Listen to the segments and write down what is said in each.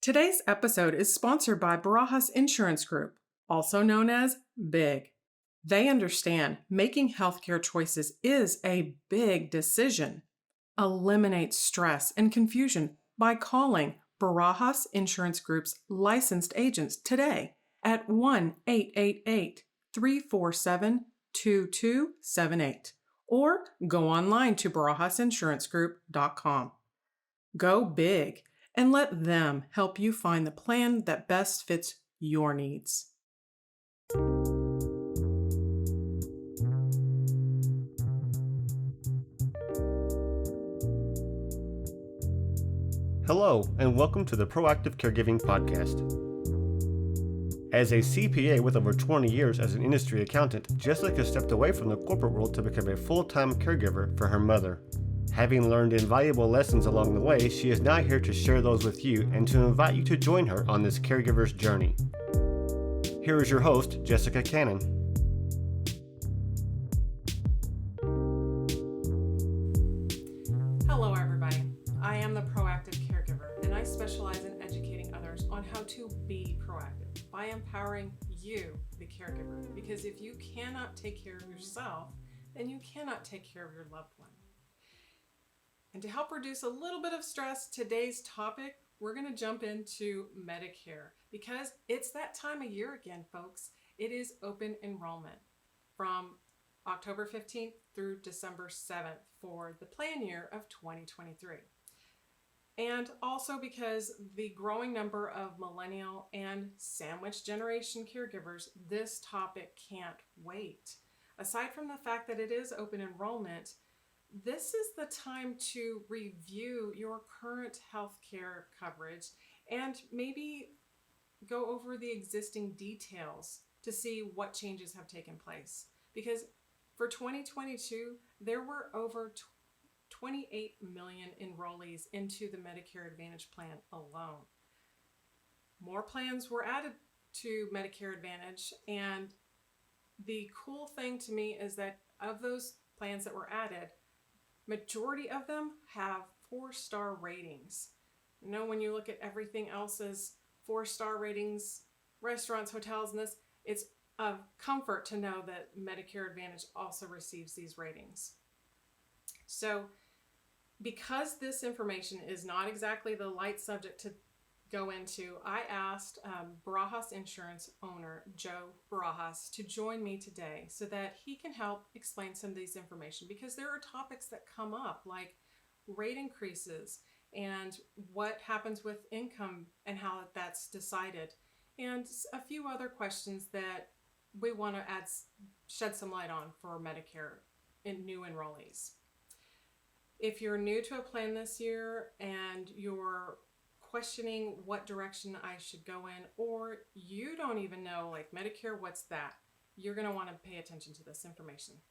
Today's episode is sponsored by Barajas Insurance Group, also known as BIG. They understand making healthcare choices is a big decision. Eliminate stress and confusion by calling Barajas Insurance Group's licensed agents today at 1-888-347-2278 or go online to barajasinsuranceGroup.com. Go big and let them help you find the plan that best fits your needs. Hello, and welcome to the Proactive Caregiving Podcast. As a CPA with over 20 years as an industry accountant, Jessica stepped away from the corporate world to become a full-time caregiver for her mother. Having learned invaluable lessons along the way, she is now here to share those with you and to invite you to join her on this caregiver's journey. Here is your host, Jessica Cannon. Hello, everybody. I am the Proactive Caregiver, and I specialize in educating others on how to be proactive by empowering you, the caregiver. Because if you cannot take care of yourself, then you cannot take care of your loved one. And to help reduce a little bit of stress, today's topic, we're going to jump into Medicare because it's that time of year again, folks. It is open enrollment from October 15th through December 7th for the plan year of 2023. And also because the growing number of Millennial and Sandwich generation caregivers, this topic can't wait. Aside from the fact that it is open enrollment, this is the time to review your current healthcare coverage and maybe go over the existing details to see what changes have taken place. Because for 2022, there were over 28 million enrollees into the Medicare Advantage plan alone. More plans were added to Medicare Advantage, and the cool thing to me is that of those plans that were added, majority of them have 4-star ratings. You know, when you look at everything else as 4-star ratings, restaurants, hotels, and this, it's a comfort to know that Medicare Advantage also receives these ratings. So because this information is not exactly the light subject to go into, I asked Barajas Insurance owner Joe Barajas to join me today so that he can help explain some of these information, because there are topics that come up like rate increases and what happens with income and how that's decided, and a few other questions that we want to shed some light on for Medicare and new enrollees. If you're new to a plan this year and you're questioning what direction I should go in, or you don't even know, like, Medicare, what's that? You're going to want to pay attention to this information.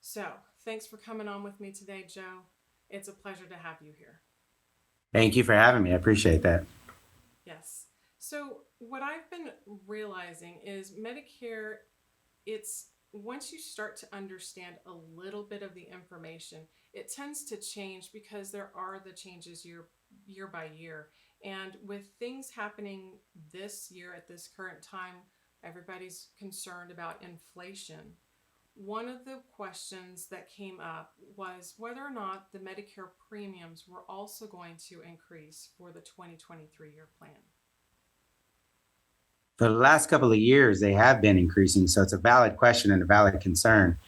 So thanks for coming on with me today, Joe. It's a pleasure to have you here. Thank you for having me. I appreciate that. Yes. So what I've been realizing is Medicare, it's once you start to understand a little bit of the information, it tends to change because there are the changes year by year. And with things happening this year at this current time, everybody's concerned about inflation. One of the questions that came up was whether or not the Medicare premiums were also going to increase for the 2023 year plan. For the last couple of years, they have been increasing. So it's a valid question and a valid concern.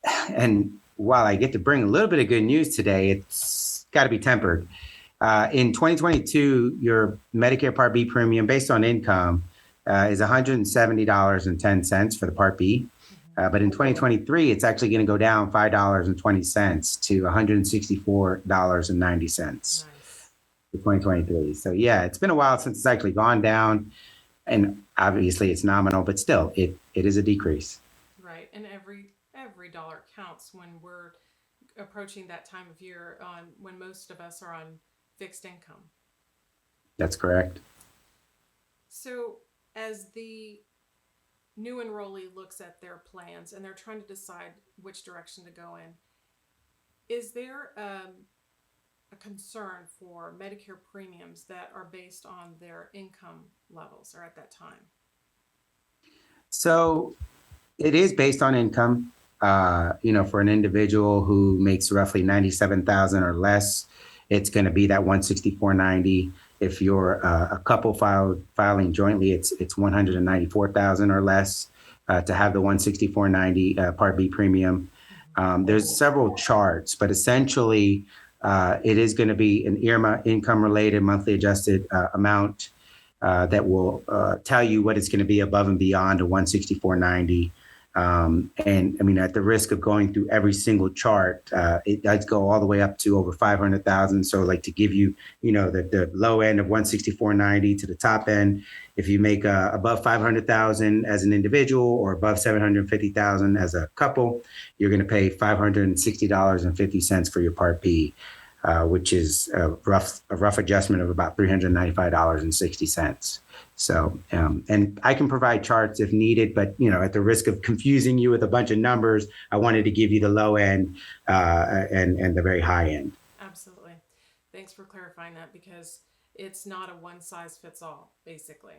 And while I get to bring a little bit of good news today, it's got to be tempered. In 2022, your Medicare Part B premium based on income is $170.10 for the Part B. But in 2023, it's actually going to go down $5.20 to $164.90 for 2023. So yeah, it's been a while since it's actually gone down. And obviously it's nominal, but still it is a decrease. Right. And every dollar counts when we're approaching that time of year when most of us are on fixed income. That's correct. So as the new enrollee looks at their plans and they're trying to decide which direction to go in, is there a concern for Medicare premiums that are based on their income levels or at that time? So it is based on income. For an individual who makes roughly 97,000 or less, it's going to be that 164.90. If you're a couple filing jointly, it's 194,000 or less to have the 164.90 Part B premium. There's several charts, but essentially, it is going to be an income related monthly adjusted amount that will tell you what it's going to be above and beyond a 164.90. And I mean, at the risk of going through every single chart, it does go all the way up to over 500,000. So like to give you, the low end of 164.90 to the top end, if you make above 500,000 as an individual or above 750,000 as a couple, you're going to pay $560.50 for your Part B. Which is a rough adjustment of about $395.60. So, and I can provide charts if needed, but at the risk of confusing you with a bunch of numbers, I wanted to give you the low end and the very high end. Absolutely. Thanks for clarifying that, because it's not a one size fits all, basically.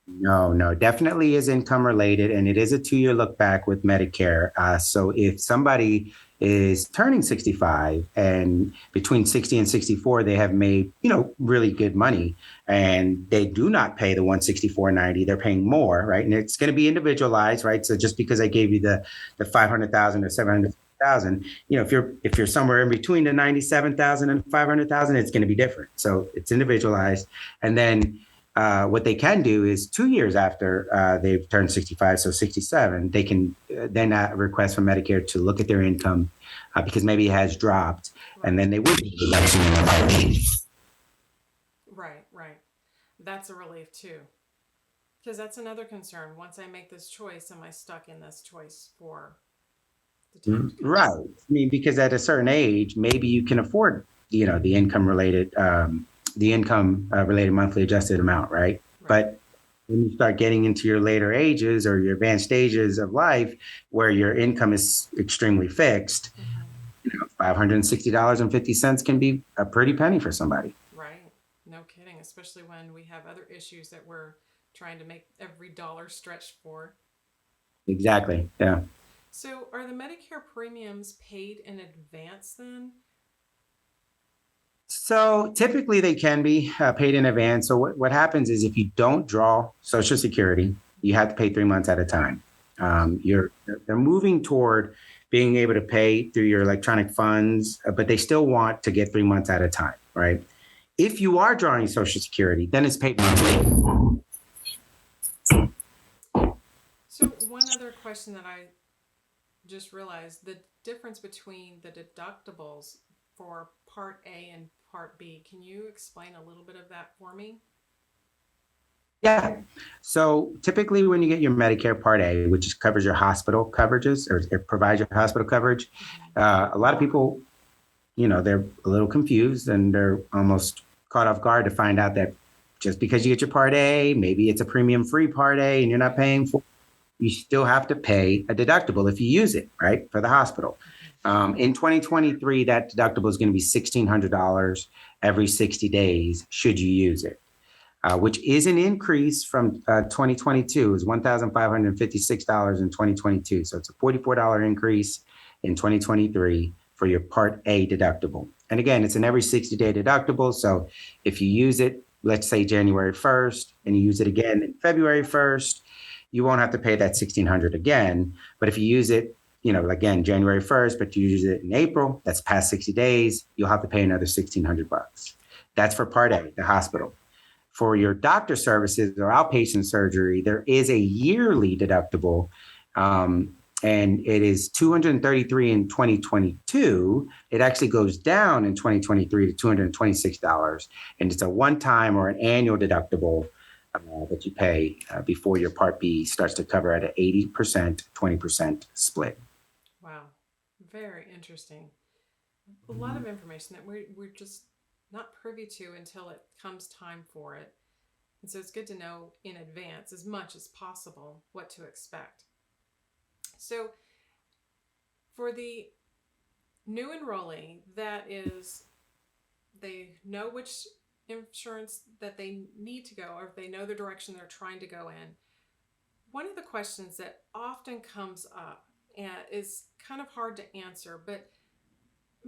No, definitely is income related, and it is a 2-year look back with Medicare. So if somebody is turning 65 and between 60 and 64, they have made, really good money, and they do not pay the 164.90, they're paying more, right? And it's going to be individualized, right? So just because I gave you the 500,000 or 700,000, if you're somewhere in between the 97,000 and 500,000, it's going to be different. So it's individualized. And then what they can do is 2 years after they've turned 65, so 67, they can then request from Medicare to look at their income because maybe it has dropped, and then they would do a reduction in their Part B. Right. That's a relief too. Because that's another concern. Once I make this choice, am I stuck in this choice for the time to come? Right. I mean, because at a certain age, maybe you can afford, the income related monthly adjusted amount, right? But when you start getting into your later ages or your advanced stages of life where your income is extremely fixed, $560.50 can be a pretty penny for somebody. Right. No kidding. Especially when we have other issues that we're trying to make every dollar stretch for. Exactly. Yeah. So are the Medicare premiums paid in advance then? So typically they can be paid in advance. So what happens is if you don't draw Social Security, you have to pay 3 months at a time. They're moving toward being able to pay through your electronic funds, but they still want to get 3 months at a time, right? If you are drawing Social Security, then it's paid monthly. So one other question that I just realized, the difference between the deductibles for Part A and Part B. Can you explain a little bit of that for me? Yeah. So typically when you get your Medicare Part A, which covers your hospital coverages or it provides your hospital coverage, a lot of people, they're a little confused and they're almost caught off guard to find out that just because you get your Part A, maybe it's a premium free Part A and you're not paying for, you still have to pay a deductible if you use it, right, for the hospital. In 2023, that deductible is going to be $1,600 every 60 days should you use it, which is an increase from 2022. It was $1,556 in 2022. So it's a $44 increase in 2023 for your Part A deductible. And again, it's an every 60-day deductible. So if you use it, let's say January 1st, and you use it again in February 1st, you won't have to pay that $1,600 again. But if you use it, again, January 1st, but you use it in April, that's past 60 days, you'll have to pay another $1,600. That's for Part A, the hospital. For your doctor services or outpatient surgery, there is a yearly deductible, and it is $233 in 2022. It actually goes down in 2023 to $226, and it's a one-time or an annual deductible that you pay before your Part B starts to cover at an 80%, 20% split. Wow. Very interesting. A lot of information that we're just not privy to until it comes time for it. And so it's good to know in advance as much as possible what to expect. So for the new enrollee that is they know which insurance that they need to go, or if they know the direction they're trying to go in. One of the questions that often comes up and is kind of hard to answer, but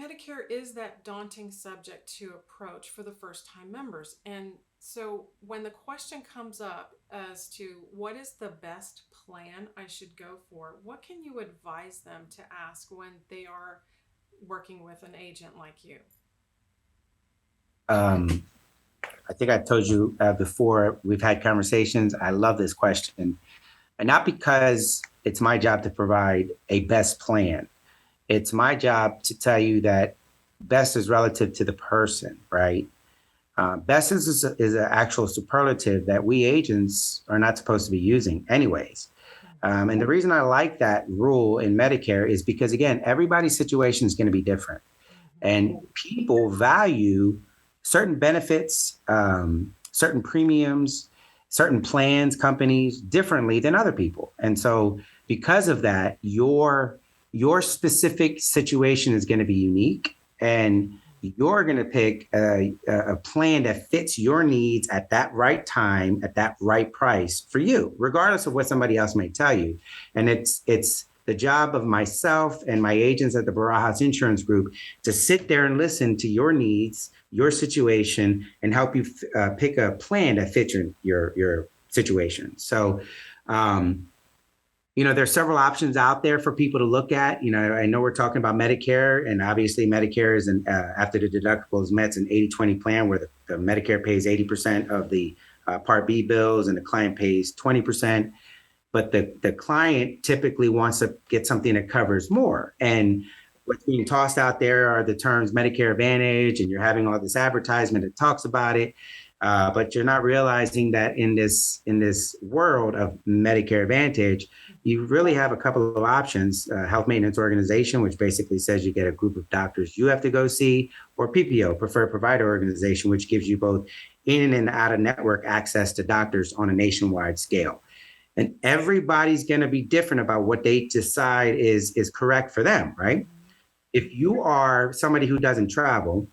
Medicare is that daunting subject to approach for the first time members. And so when the question comes up as to what is the best plan I should go for, what can you advise them to ask when they are working with an agent like you? I think I told you before we've had conversations. I love this question, and not because it's my job to provide a best plan. It's my job to tell you that best is relative to the person, right? Best is an actual superlative that we agents are not supposed to be using, anyways. And the reason I like that rule in Medicare is because, again, everybody's situation is going to be different. And people value certain benefits, certain premiums, certain plans, companies differently than other people. And so because of that, your specific situation is going to be unique, and you're going to pick a plan that fits your needs at that right time, at that right price for you, regardless of what somebody else may tell you. And it's the job of myself and my agents at the Barajas Insurance Group to sit there and listen to your needs, your situation, and help you pick a plan that fits your situation. So, there's several options out there for people to look at. I know we're talking about Medicare, and obviously Medicare is after the deductible is met, it's an 80-20 plan where the Medicare pays 80% of the Part B bills and the client pays 20%. But the client typically wants to get something that covers more. And what's being tossed out there are the terms Medicare Advantage, and you're having all this advertisement that talks about it. But you're not realizing that in this world of Medicare Advantage, you really have a couple of options: health maintenance organization, which basically says you get a group of doctors you have to go see, or PPO, preferred provider organization, which gives you both in and out of network access to doctors on a nationwide scale. And everybody's going to be different about what they decide is correct for them, right? If you are somebody who doesn't travel,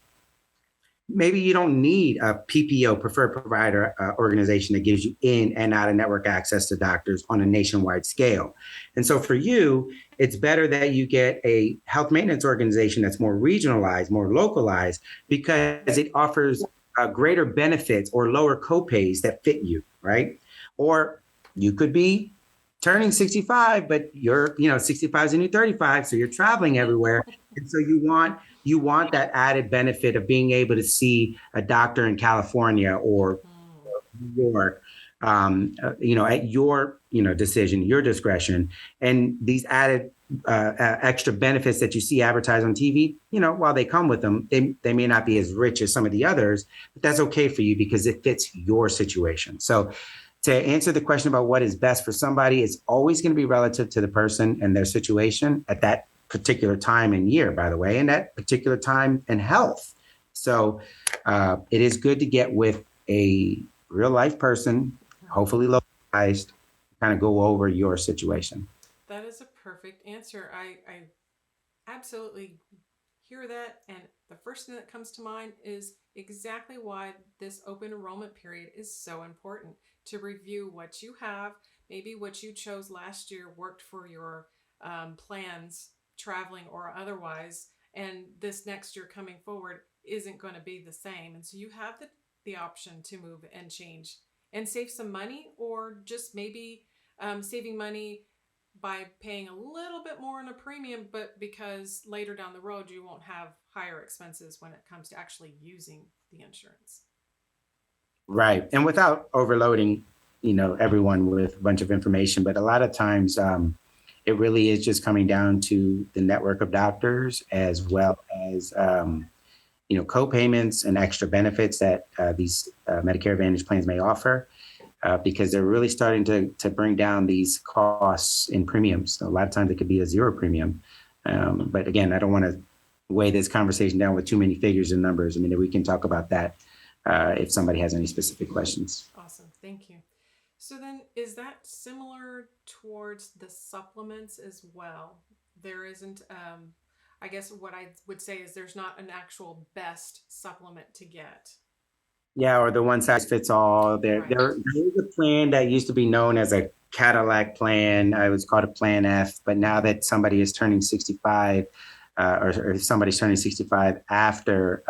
maybe you don't need a PPO, preferred provider organization that gives you in and out of network access to doctors on a nationwide scale. And so for you, it's better that you get a health maintenance organization that's more regionalized, more localized, because it offers greater benefits or lower copays that fit you, right? Or you could be turning 65, but you're, 65 is a new 35, so you're traveling everywhere. And so you want that added benefit of being able to see a doctor in California or New York, at your, decision, your discretion. And these added extra benefits that you see advertised on TV, while they come with them, they may not be as rich as some of the others, but that's okay for you because it fits your situation. So to answer the question about what is best for somebody, it's always going to be relative to the person and their situation at that particular time and year, by the way, and that particular time and health. So it is good to get with a real life person, hopefully localized, kind of go over your situation. That is a perfect answer. I absolutely hear that. And the first thing that comes to mind is exactly why this open enrollment period is so important, to review what you have, maybe what you chose last year worked for your plans, traveling or otherwise, and this next year coming forward isn't going to be the same. And so you have the option to move and change and save some money, or just maybe saving money by paying a little bit more on a premium, but because later down the road you won't have higher expenses when it comes to actually using the insurance. Right. And without overloading, everyone with a bunch of information, but a lot of times it really is just coming down to the network of doctors, as well as, co-payments and extra benefits that these Medicare Advantage plans may offer. Because they're really starting to bring down these costs in premiums. A lot of times it could be a zero premium. But again, I don't want to weigh this conversation down with too many figures and numbers. I mean, we can talk about that if somebody has any specific questions. Awesome. Thank you. So then, is that similar towards the supplements as well? There isn't, I guess what I would say is there's not an actual best supplement to get. Yeah, or the one size fits all. Right. There is a plan that used to be known as a Cadillac plan. It was called a Plan F, but now that somebody is turning 65, or if somebody's turning 65 after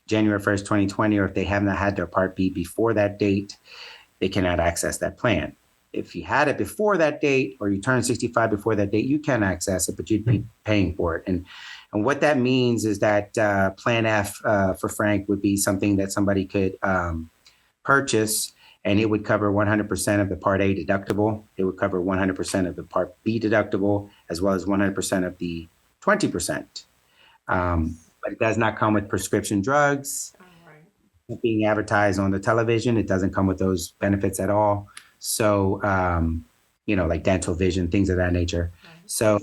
January 1st, 2020, or if they have not had their Part B before that date, they cannot access that plan. If you had it before that date or you turned 65 before that date, you can access it, but you'd be paying for it. And what that means is that Plan F for Frank would be something that somebody could purchase, and it would cover 100% of the Part A deductible. It would cover 100% of the Part B deductible, as well as 100% of the 20%. But it does not come with prescription drugs. Oh, right. Being advertised on the television, it doesn't come with those benefits at all. So, like dental, vision, things of that nature. Right. So,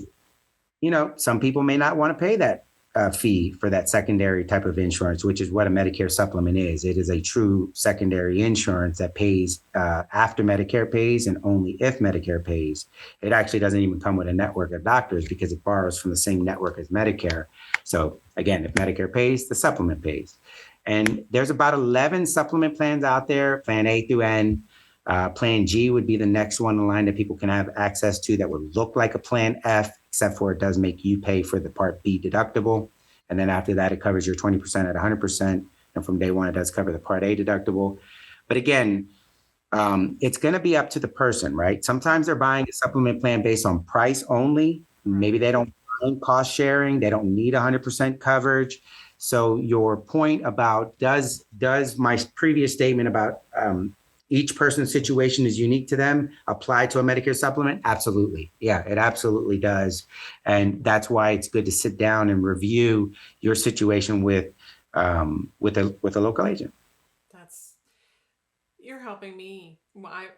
some people may not want to pay that fee for that secondary type of insurance, which is what a Medicare supplement is. It is a true secondary insurance that pays after Medicare pays and only if Medicare pays. It actually doesn't even come with a network of doctors because it borrows from the same network as Medicare. So again, if Medicare pays, the supplement pays. And there's about 11 supplement plans out there, Plan A through N. Plan G would be the next one in line that people can have access to that would look like a Plan F, except for it does make you pay for the Part B deductible. And then after that, it covers your 20% at 100%. And from day one, it does cover the Part A deductible. But again, it's going to be up to the person, right? Sometimes they're buying a supplement plan based on price only. Maybe they don't mind cost sharing. They don't need 100% coverage. So your point about does my previous statement about each person's situation is unique to them apply to a Medicare supplement? Absolutely. Yeah, it absolutely does. And that's why it's good to sit down and review your situation with a local agent. You're helping me.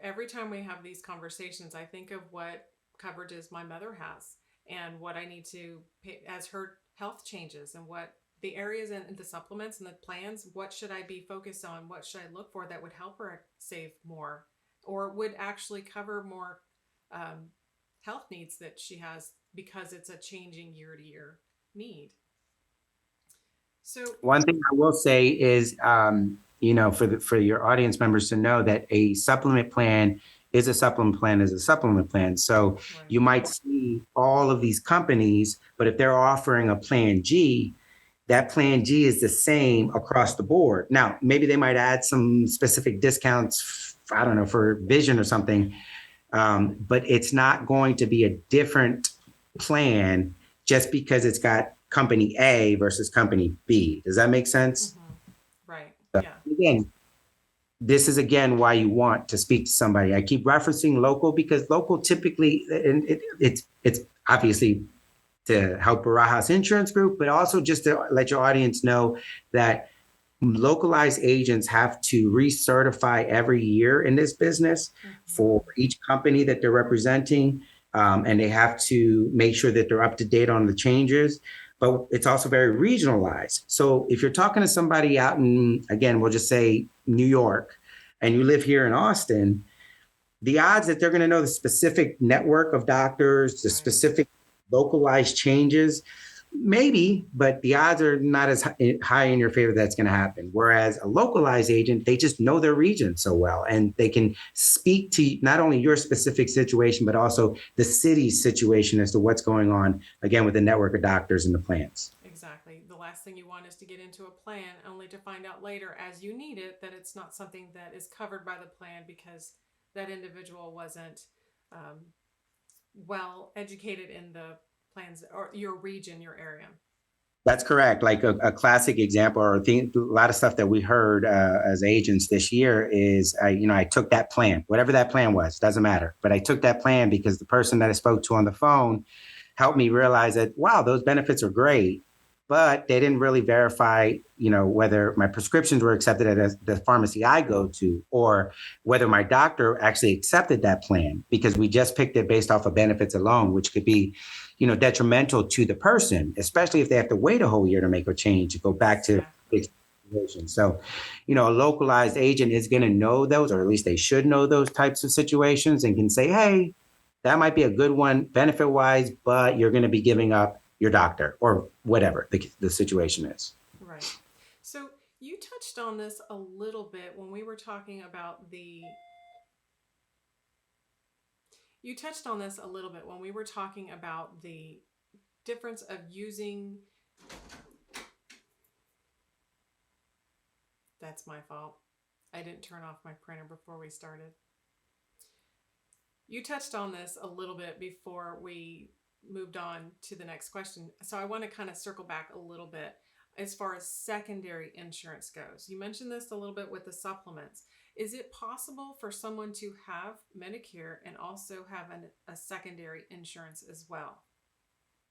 Every time we have these conversations, I think of what coverages my mother has and what I need to pay as her health changes and what the areas and the supplements and the plans, what should I be focused on? What should I look for that would help her save more or would actually cover more health needs that she has because it's a changing year to year need. So one thing I will say is, for your audience members to know that a supplement plan is a supplement plan is a supplement plan. So right. You might see all of these companies, but if they're offering a Plan G, that Plan G is the same across the board. Now, maybe they might add some specific discounts, I don't know, for vision or something, but it's not going to be a different plan just because it's got company A versus company B. Does that make sense? Mm-hmm. Right. So, yeah. Again, this is again why you want to speak to somebody. I keep referencing local because local typically, and it's obviously to help Barajas Insurance Group, but also just to let your audience know that localized agents have to recertify every year in this business for each company that they're representing. And they have to make sure that they're up to date on the changes, but it's also very regionalized. So if you're talking to somebody out in, again, we'll just say New York, and you live here in Austin, the odds that they're going to know the specific network of doctors, the specific localized changes, maybe, but the odds are not as high in your favor that's going to happen. Whereas a localized agent, they just know their region so well, and they can speak to not only your specific situation, but also the city's situation as to what's going on, again, with the network of doctors and the plans. Exactly. The last thing you want is to get into a plan only to find out later as you need it that it's not something that is covered by the plan because that individual wasn't well educated in the plans or your region, your area. That's correct. Like a classic example or a lot of stuff that we heard as agents this year is, I took that plan, whatever that plan was, doesn't matter. But I took that plan because the person that I spoke to on the phone helped me realize that, wow, those benefits are great, but they didn't really verify, whether my prescriptions were accepted at the pharmacy I go to, or whether my doctor actually accepted that plan, because we just picked it based off of benefits alone, which could be, detrimental to the person, especially if they have to wait a whole year to make a change, to go back to situation. So, a localized agent is going to know those, or at least they should know those types of situations and can say, hey, that might be a good one benefit wise, but you're going to be giving up your doctor or whatever the situation is. Right. So you touched on this a little bit when we were talking about the difference of using. That's my fault. I didn't turn off my printer before we started. You touched on this a little bit before we moved on to the next question. So I want to kind of circle back a little bit as far as secondary insurance goes. You mentioned this a little bit with the supplements. Is it possible for someone to have Medicare and also have a secondary insurance as well?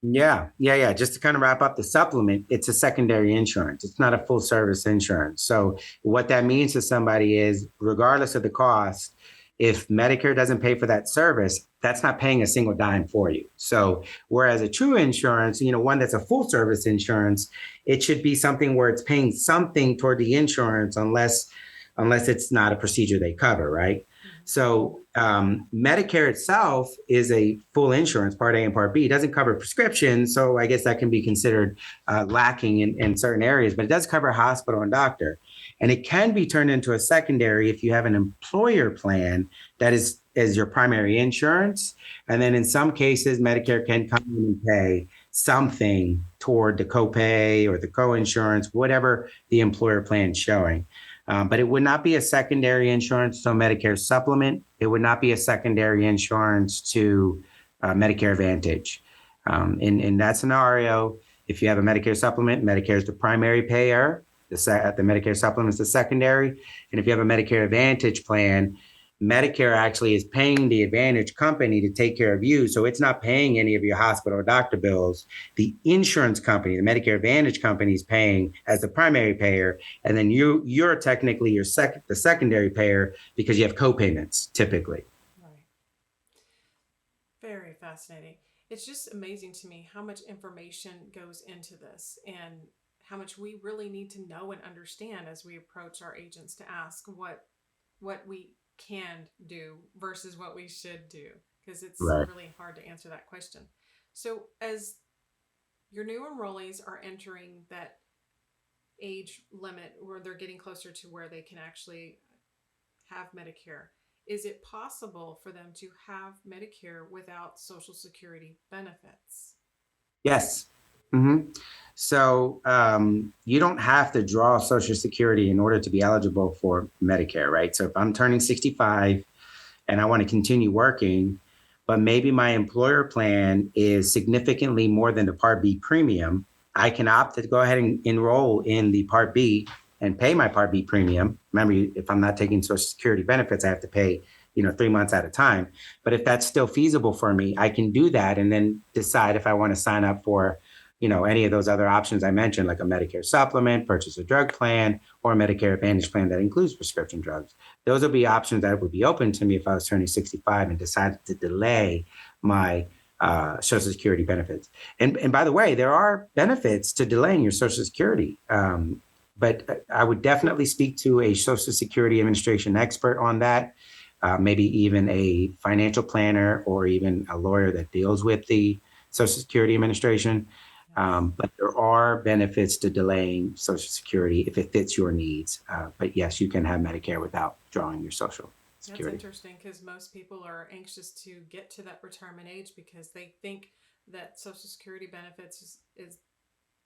Yeah. Just to kind of wrap up the supplement, it's a secondary insurance. It's not a full service insurance. So what that means to somebody is, regardless of the cost, if Medicare doesn't pay for that service, that's not paying a single dime for you. So whereas a true insurance, one that's a full service insurance, it should be something where it's paying something toward the insurance, unless it's not a procedure they cover, right? So Medicare itself is a full insurance, Part A and Part B. It doesn't cover prescriptions, so I guess that can be considered lacking in certain areas, but it does cover hospital and doctor. And it can be turned into a secondary if you have an employer plan that is as your primary insurance. And then in some cases, Medicare can come in and pay something toward the copay or the co-insurance, whatever the employer plan is showing. But it would not be a secondary insurance to Medicare supplement. It would not be a secondary insurance to Medicare Advantage. In that scenario, if you have a Medicare supplement, Medicare is the primary payer. The Medicare supplement is the secondary. And if you have a Medicare Advantage plan, Medicare actually is paying the Advantage company to take care of you. So it's not paying any of your hospital or doctor bills. The insurance company, the Medicare Advantage company, is paying as the primary payer. And then you're technically the secondary payer because you have co-payments typically. Right. Very fascinating. It's just amazing to me how much information goes into this and how much we really need to know and understand as we approach our agents to ask what we can do versus what we should do, because it's really hard to answer that question. So as your new enrollees are entering that age limit where they're getting closer to where they can actually have Medicare, is it possible for them to have Medicare without Social Security benefits? Yes. Mm-hmm. So you don't have to draw Social Security in order to be eligible for Medicare, right? So if I'm turning 65 and I want to continue working, but maybe my employer plan is significantly more than the Part B premium, I can opt to go ahead and enroll in the Part B and pay my Part B premium. Remember, if I'm not taking Social Security benefits, I have to pay 3 months at a time. But if that's still feasible for me, I can do that and then decide if I want to sign up for any of those other options I mentioned, like a Medicare supplement, purchase a drug plan, or a Medicare Advantage plan that includes prescription drugs. Those would be options that would be open to me if I was turning 65 and decided to delay my Social Security benefits. And by the way, there are benefits to delaying your Social Security. But I would definitely speak to a Social Security Administration expert on that, maybe even a financial planner or even a lawyer that deals with the Social Security Administration. But there are benefits to delaying Social Security if it fits your needs. But yes, you can have Medicare without drawing your Social Security. That's interesting because most people are anxious to get to that retirement age because they think that Social Security benefits is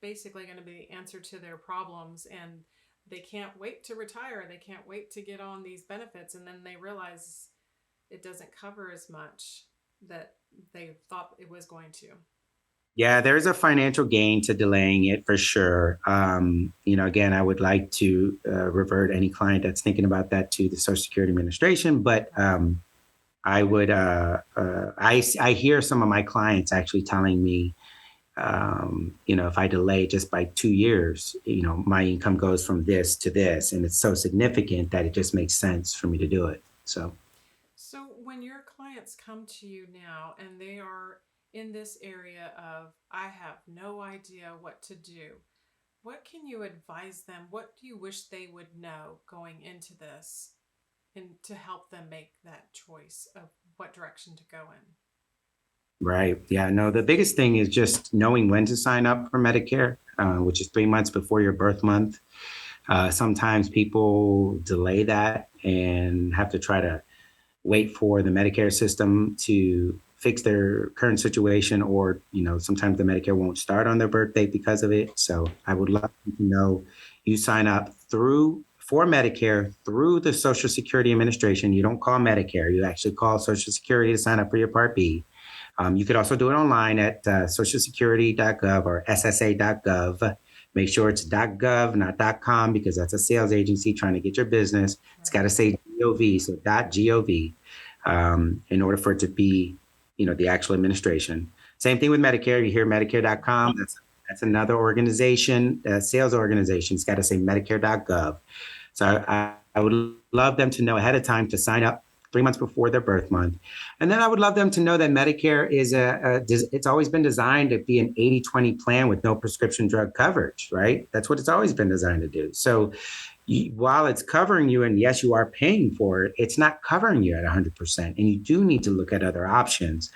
basically going to be the answer to their problems, and they can't wait to retire. They can't wait to get on these benefits, and then they realize it doesn't cover as much that they thought it was going to. Yeah, there's a financial gain to delaying it for sure. Again, I would like to revert any client that's thinking about that to the Social Security Administration, but I would, I hear some of my clients actually telling me, if I delay just by 2 years, my income goes from this to this, and it's so significant that it just makes sense for me to do it. So when your clients come to you now and they are in this area of, I have no idea what to do, what can you advise them? What do you wish they would know going into this and to help them make that choice of what direction to go in? Right. Yeah. No, the biggest thing is just knowing when to sign up for Medicare, which is 3 months before your birth month. Sometimes people delay that and have to try to wait for the Medicare system to fix their current situation, or sometimes the Medicare won't start on their birthday because of it. So I would love to know you sign up through for Medicare through the Social Security Administration. You don't call Medicare, you actually call Social Security to sign up for your Part B. You could also do it online at socialsecurity.gov or ssa.gov. Make sure it's .gov, not .com, because that's a sales agency trying to get your business. It's got to say .gov, so .gov, in order for it to be, the actual administration. Same thing with Medicare. You hear Medicare.com. That's another organization, a sales organization. It's got to say Medicare.gov. So I would love them to know ahead of time to sign up 3 months before their birth month. And then I would love them to know that Medicare is it's always been designed to be an 80-20 plan with no prescription drug coverage, right? That's what it's always been designed to do. So while it's covering you, and yes, you are paying for it, it's not covering you at 100%. And you do need to look at other options,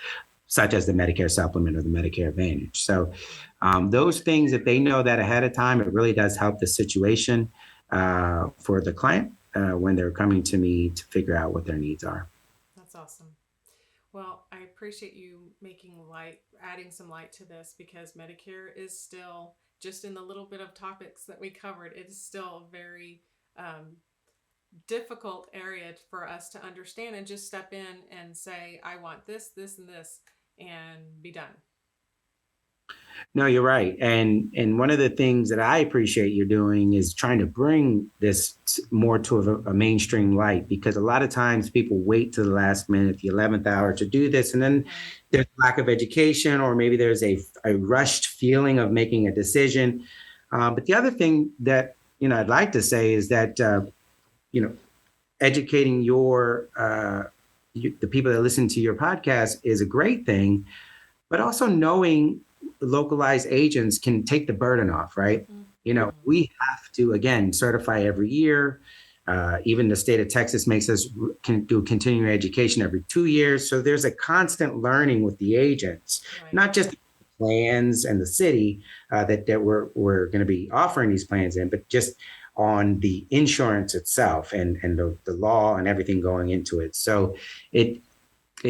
such as the Medicare supplement or the Medicare Advantage. So those things, if they know that ahead of time, it really does help the situation for the client when they're coming to me to figure out what their needs are. That's awesome. Well, I appreciate you adding some light to this because Medicare is still, just in the little bit of topics that we covered, it is still a very difficult area for us to understand and just step in and say, I want this, this, and this, and be done. No, you're right. And one of the things that I appreciate you're doing is trying to bring this more to a mainstream light, because a lot of times people wait to the last minute, the 11th hour to do this. And then there's lack of education, or maybe there's a rushed feeling of making a decision. But the other thing that, I'd like to say is that, educating the people that listen to your podcast is a great thing, but also knowing localized agents can take the burden off, right? We have to, again, certify every year. Even the state of Texas makes us can do continuing education every 2 years. So there's a constant learning with the agents, not just the plans and the city that we're going to be offering these plans in, but just on the insurance itself and the law and everything going into it. So it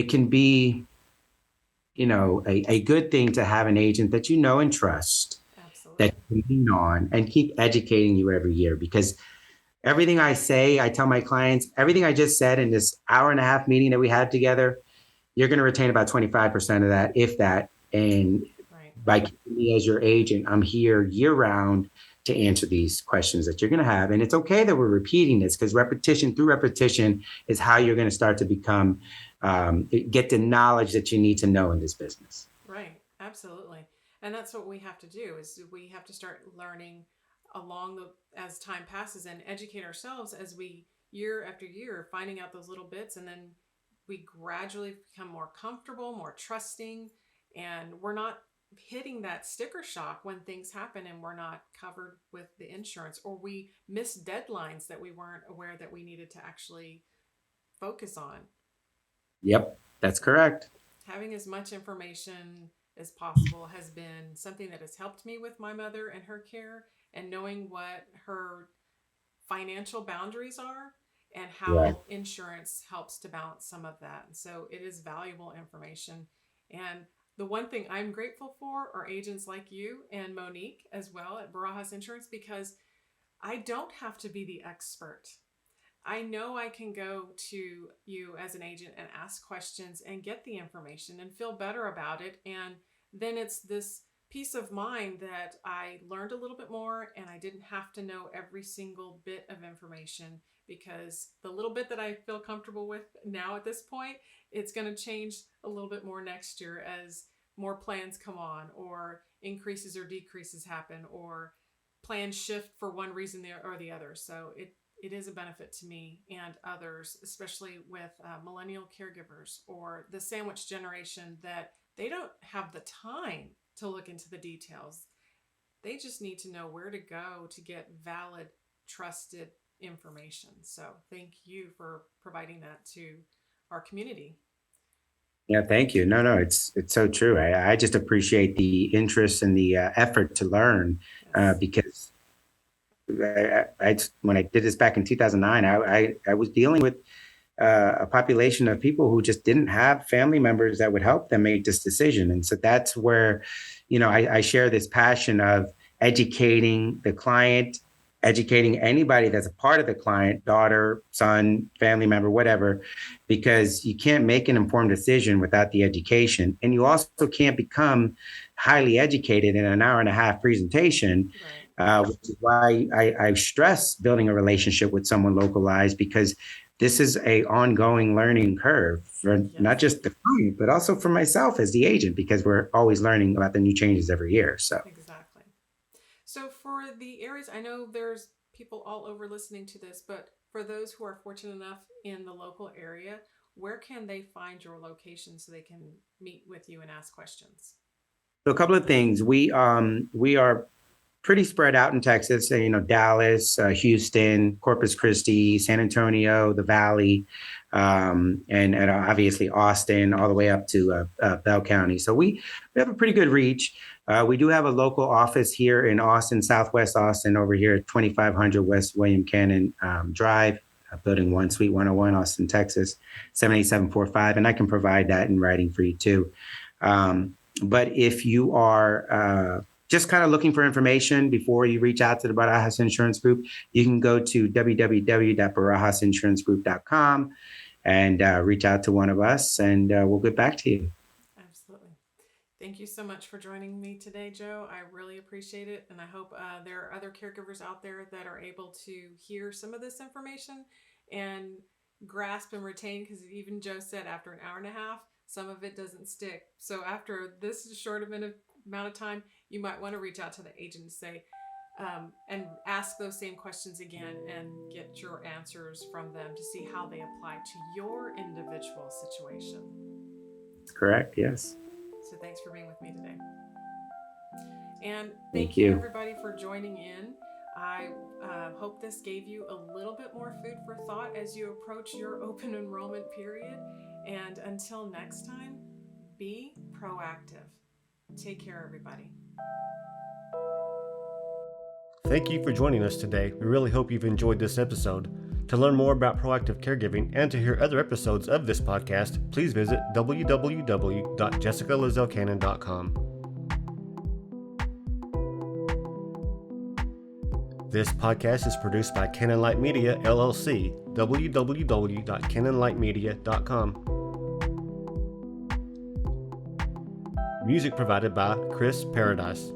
can be a good thing to have an agent that you know and trust. Absolutely. That you can lean on and keep educating you every year. Because everything I say, I tell my clients, everything I just said in this hour and a half meeting that we had together, you're going to retain about 25% of that, if that. And by keeping me as your agent, I'm here year round to answer these questions that you're going to have. And it's okay that we're repeating this, because repetition through repetition is how you're going to start to become get the knowledge that you need to know in this business. Right. Absolutely. And that's what we have to do, is we have to start learning as time passes, and educate ourselves as we, year after year, finding out those little bits. And then we gradually become more comfortable, more trusting, and we're not hitting that sticker shock when things happen and we're not covered with the insurance, or we miss deadlines that we weren't aware that we needed to actually focus on. Yep, that's correct. Having as much information as possible has been something that has helped me with my mother and her care, and knowing what her financial boundaries are and how insurance helps to balance some of that. And so it is valuable information. And the one thing I'm grateful for are agents like you and Monique as well at Barajas Insurance, because I don't have to be the expert. I know I can go to you as an agent and ask questions and get the information and feel better about it. And then it's this peace of mind that I learned a little bit more, and I didn't have to know every single bit of information, because the little bit that I feel comfortable with now at this point, it's going to change a little bit more next year as more plans come on, or increases or decreases happen, or plans shift for one reason or the other. So it is a benefit to me and others, especially with millennial caregivers or the sandwich generation, that they don't have the time to look into the details. They just need to know where to go to get valid, trusted information. So thank you for providing that to our community. Yeah, thank you. No, it's so true. I just appreciate the interest and the effort to learn Yes. because when I did this back in 2009, I was dealing with a population of people who just didn't have family members that would help them make this decision. And so that's where, I share this passion of educating the client, educating anybody that's a part of the client, daughter, son, family member, whatever, because you can't make an informed decision without the education. And you also can't become highly educated in an hour and a half presentation, Right. which is why I stress building a relationship with someone localized, because this is a ongoing learning curve for not Yes. just the client, but also for myself as the agent, because we're always learning about the new changes every year. So Exactly. So for the areas, I know there's people all over listening to this, but for those who are fortunate enough in the local area, where can they find your location so they can meet with you and ask questions? a couple of things. We are pretty spread out in Texas. Dallas, Houston, Corpus Christi, San Antonio, the Valley, and obviously Austin, all the way up to Bell County. So we have a pretty good reach. We do have a local office here in Austin, Southwest Austin, over here at 2500 West William Cannon Drive, Building 1, Suite 101, Austin, Texas, 78745. And I can provide that in writing for you too. But if you are just kind of looking for information before you reach out to the Barajas Insurance Group, you can go to www.barajasinsurancegroup.com and reach out to one of us, and we'll get back to you. Absolutely. Thank you so much for joining me today, Joe. I really appreciate it. And I hope there are other caregivers out there that are able to hear some of this information and grasp and retain, because even Joe said after an hour and a half, some of it doesn't stick. So after this short amount of time, you might want to reach out to the agent and say, and ask those same questions again and get your answers from them to see how they apply to your individual situation. Correct. Yes. So thanks for being with me today. And Thank thank you, you. everybody, for joining in. I hope this gave you a little bit more food for thought as you approach your open enrollment period. And until next time, be proactive. Take care, everybody. Thank you for joining us today. We really hope you've enjoyed this episode. To learn more about proactive caregiving and to hear other episodes of this podcast, please visit www.jessicalazelcannon.com. This podcast is produced by Cannon Light Media, LLC, www.cannonlightmedia.com. Music provided by Khris Paradise.